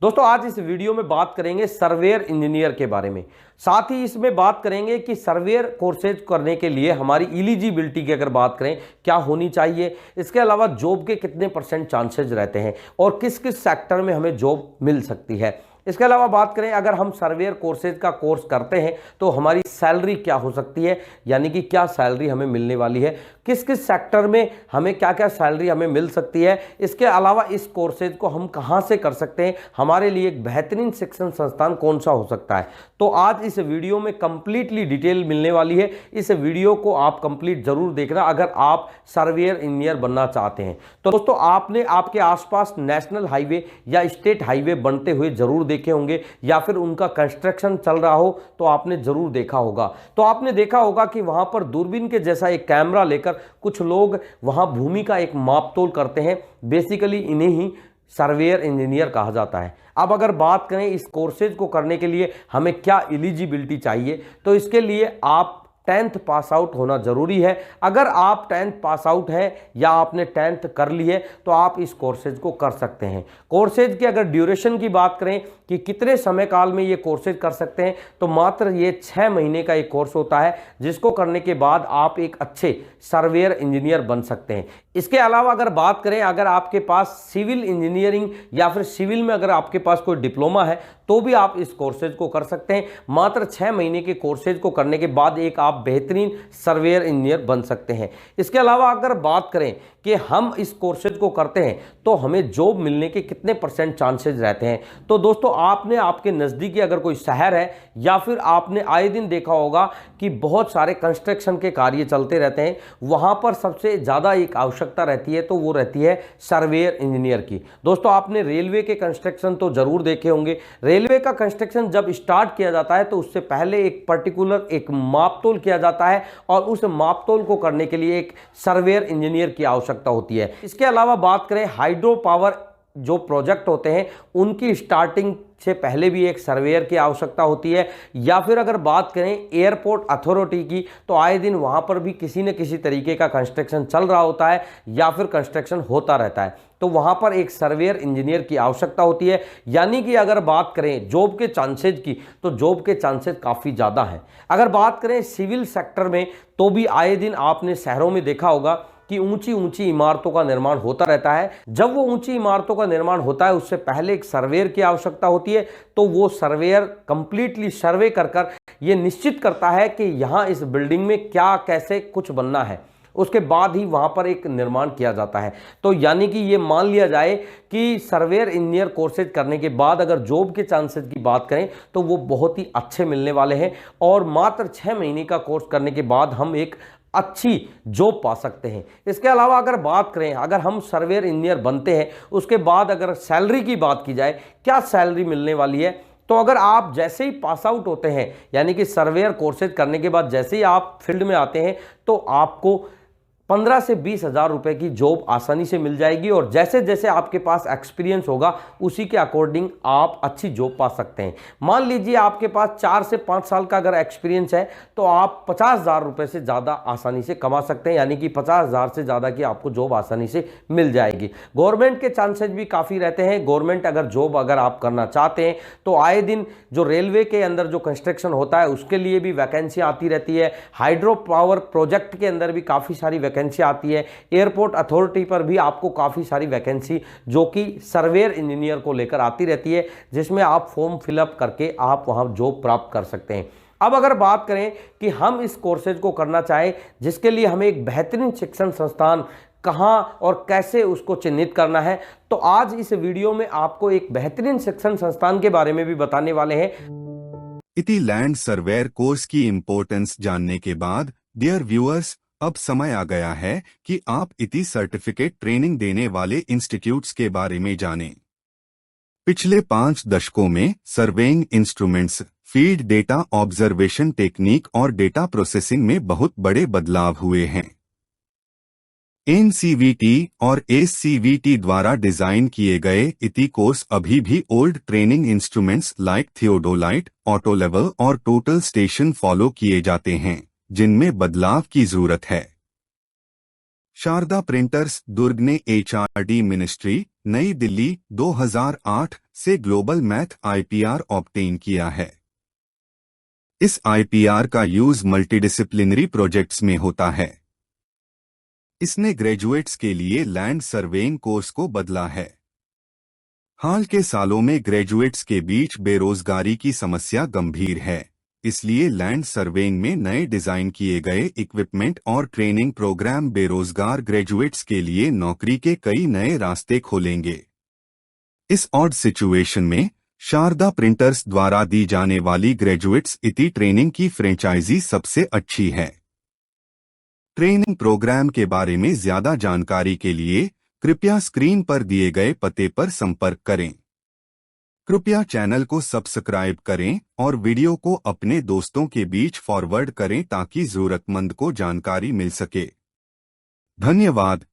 दोस्तों आज इस वीडियो में बात करेंगे सर्वेयर इंजीनियर के बारे में। साथ ही इसमें बात करेंगे कि सर्वेयर कोर्सेज करने के लिए हमारी एलिजिबिलिटी की अगर बात करें क्या होनी चाहिए, इसके अलावा जॉब के कितने % चांसेस रहते हैं और किस किस सेक्टर में हमें जॉब मिल सकती है। इसके अलावा बात करें अगर हम सर्वेयर कोर्सेज का कोर्स करते हैं तो हमारी सैलरी क्या हो सकती है, यानी कि क्या सैलरी हमें मिलने वाली है, किस किस सेक्टर में हमें क्या क्या सैलरी हमें मिल सकती है। इसके अलावा इस कोर्सेज को हम कहां से कर सकते हैं, हमारे लिए एक बेहतरीन शिक्षण संस्थान कौन सा हो सकता है। तो आज इस वीडियो में कंप्लीटली डिटेल मिलने वाली है। इस वीडियो को आप कंप्लीट जरूर देखना अगर आप सर्वेयर इंजीनियर बनना चाहते हैं। तो दोस्तों आपने आपके आसपास नेशनल हाईवे या स्टेट हाईवे बनते हुए जरूर देखे होंगे या फिर उनका कंस्ट्रक्शन चल रहा हो तो आपने जरूर देखा होगा। तो आपने देखा होगा कि वहां पर दूरबीन के जैसा एक कैमरा लेकर कुछ लोग वहां भूमि का एक मापतोल करते हैं। बेसिकली इन्हें ही सर्वेयर इंजीनियर कहा जाता है। अब अगर बात करें इस कोर्सेज को करने के लिए हमें क्या एलिजिबिलिटी चाहिए, तो इसके लिए आप 10th पास आउट होना जरूरी है। अगर आप 10th पास आउट हैं या आपने 10th कर ली है तो आप इस कोर्सेज को कर सकते हैं। कोर्सेज की अगर ड्यूरेशन की बात करें कि कितने समय काल में ये कोर्सेज कर सकते हैं, तो मात्र ये 6 महीने का एक कोर्स होता है जिसको करने के बाद आप एक अच्छे सर्वेयर इंजीनियर बन सकते हैं। इसके अलावा अगर बात करें अगर आपके पास सिविल इंजीनियरिंग या फिर सिविल में अगर आपके पास कोई डिप्लोमा है तो भी आप इस कोर्सेज को कर सकते हैं। मात्र 6 महीने के कोर्सेज को करने के बाद एक आप बेहतरीन सर्वेयर इंजीनियर बन सकते हैं। इसके अलावा अगर बात करें कि हम इस कोर्सेज को करते हैं तो हमें जॉब मिलने के कितने % चांसेस रहते हैं, तो दोस्तों आपने आपके नज़दीकी अगर कोई शहर है या फिर आपने आए दिन देखा होगा कि बहुत सारे कंस्ट्रक्शन के कार्य चलते रहते हैं, वहां पर सबसे ज़्यादा एक आवश्यकता रहती है तो वो रहती है सर्वेयर इंजीनियर की। दोस्तों आपने रेलवे के कंस्ट्रक्शन तो जरूर देखे होंगे। रेलवे का कंस्ट्रक्शन जब स्टार्ट किया जाता है तो उससे पहले एक पर्टिकुलर एक मापतोल किया जाता है और उस मापतोल को करने के लिए एक सर्वेयर इंजीनियर की आवश्यकता होती है। इसके अलावा बात करें हाइड्रो पावर जो प्रोजेक्ट होते हैं उनकी स्टार्टिंग से पहले भी एक सर्वेयर की आवश्यकता होती है, या फिर अगर बात करें एयरपोर्ट अथॉरिटी की तो आए दिन वहां पर भी किसी न किसी तरीके का कंस्ट्रक्शन चल रहा होता है या फिर कंस्ट्रक्शन होता रहता है, तो वहां पर एक सर्वेयर इंजीनियर की आवश्यकता होती है। यानी कि अगर बात करें जॉब के चांसेज की तो जॉब के चांसेज काफ़ी ज़्यादा हैं। अगर बात करें सिविल सेक्टर में तो भी आए दिन आपने शहरों में देखा होगा कि ऊंची ऊंची इमारतों का निर्माण होता रहता है। जब वो ऊंची इमारतों का निर्माण होता है उससे पहले एक सर्वेयर की आवश्यकता होती है, तो वो सर्वेयर कंप्लीटली सर्वे कर ये निश्चित करता है कि यहाँ इस बिल्डिंग में क्या कैसे कुछ बनना है, उसके बाद ही वहां पर एक निर्माण किया जाता है। तो यानी कि ये मान लिया जाए कि सर्वेयर इंजीनियर कोर्सेज करने के बाद अगर जॉब के चांसेस की बात करें तो वो बहुत ही अच्छे मिलने वाले हैं और मात्र 6 महीने का कोर्स करने के बाद हम एक अच्छी जॉब पा सकते हैं। इसके अलावा अगर बात करें अगर हम सर्वेयर इंजीनियर बनते हैं उसके बाद अगर सैलरी की बात की जाए क्या सैलरी मिलने वाली है, तो अगर आप जैसे ही पास आउट होते हैं यानी कि सर्वेयर कोर्सेज करने के बाद जैसे ही आप फील्ड में आते हैं तो आपको 15 से 20 हज़ार रुपए की जॉब आसानी से मिल जाएगी और जैसे जैसे आपके पास एक्सपीरियंस होगा उसी के अकॉर्डिंग आप अच्छी जॉब पा सकते हैं। मान लीजिए आपके पास 4 से 5 साल का अगर एक्सपीरियंस है तो आप 50,000 रुपये से ज़्यादा आसानी से कमा सकते हैं, यानी कि 50,000 से ज़्यादा की आपको जॉब आसानी से मिल जाएगी। गवर्नमेंट के चांसेज भी काफ़ी रहते हैं। गवर्नमेंट अगर जॉब अगर आप करना चाहते हैं तो आए दिन जो रेलवे के अंदर जो कंस्ट्रक्शन होता है उसके लिए भी वैकेंसी आती रहती है। हाइड्रो पावर प्रोजेक्ट के अंदर भी काफ़ी सारी वैकेंसी आती है। एयरपोर्ट अथॉरिटी पर भी आपको काफ़ी सारी वैकेंसी जो कि सर्वेयर इंजीनियर को लेकर आती रहती है, जिसमें आप फॉर्म फिलअप करके आप वहां जॉब प्राप्त कर सकते हैं। अब अगर बात करें कि हम इस कोर्सेज को करना चाहें जिसके लिए हमें एक बेहतरीन शिक्षण संस्थान कहां और कैसे उसको चिन्हित करना है, तो आज इस वीडियो में आपको एक बेहतरीन शिक्षण संस्थान के बारे में भी बताने वाले हैं। इति लैंड सर्वेयर कोर्स की इंपॉर्टेंस जानने के बाद डियर व्यूअर्स अब समय आ गया है कि आप इति सर्टिफिकेट ट्रेनिंग देने वाले इंस्टीट्यूट्स के बारे में जानें। पिछले 5 दशकों में surveying instruments, field data observation technique और डेटा प्रोसेसिंग में बहुत बड़े बदलाव हुए हैं। एनसीवीटी और एससीवीटी द्वारा डिजाइन किए गए इति कोर्स अभी भी old training instruments like theodolite, auto level और टोटल स्टेशन फॉलो किए जाते हैं जिनमें बदलाव की जरूरत है। शारदा प्रिंटर्स दुर्ग ने एचआरडी मिनिस्ट्री, नई दिल्ली 2008 से ग्लोबल मैथ IPR ऑब्टेन किया है। इस IPR का यूज मल्टीडिसिप्लिनरी प्रोजेक्ट्स में होता है। इसने ग्रेजुएट्स के लिए लैंड सर्वेइंग कोर्स को बदला है। हाल के सालों में ग्रेजुएट्स के बीच बेरोजगारी की समस्या गंभीर है, इसलिए लैंड सर्वेइंग में नए डिजाइन किए गए इक्विपमेंट और ट्रेनिंग प्रोग्राम बेरोजगार ग्रेजुएट्स के लिए नौकरी के कई नए रास्ते खोलेंगे। इस ऑड सिचुएशन में शारदा प्रिंटर्स द्वारा दी जाने वाली ग्रेजुएट्स इति ट्रेनिंग की फ्रेंचाइजी सबसे अच्छी है। ट्रेनिंग प्रोग्राम के बारे में ज्यादा जानकारी के लिए कृपया स्क्रीन पर दिए गए पते पर संपर्क करें। कृपया चैनल को सब्सक्राइब करें और वीडियो को अपने दोस्तों के बीच फॉरवर्ड करें ताकि जरूरतमंद को जानकारी मिल सके। धन्यवाद।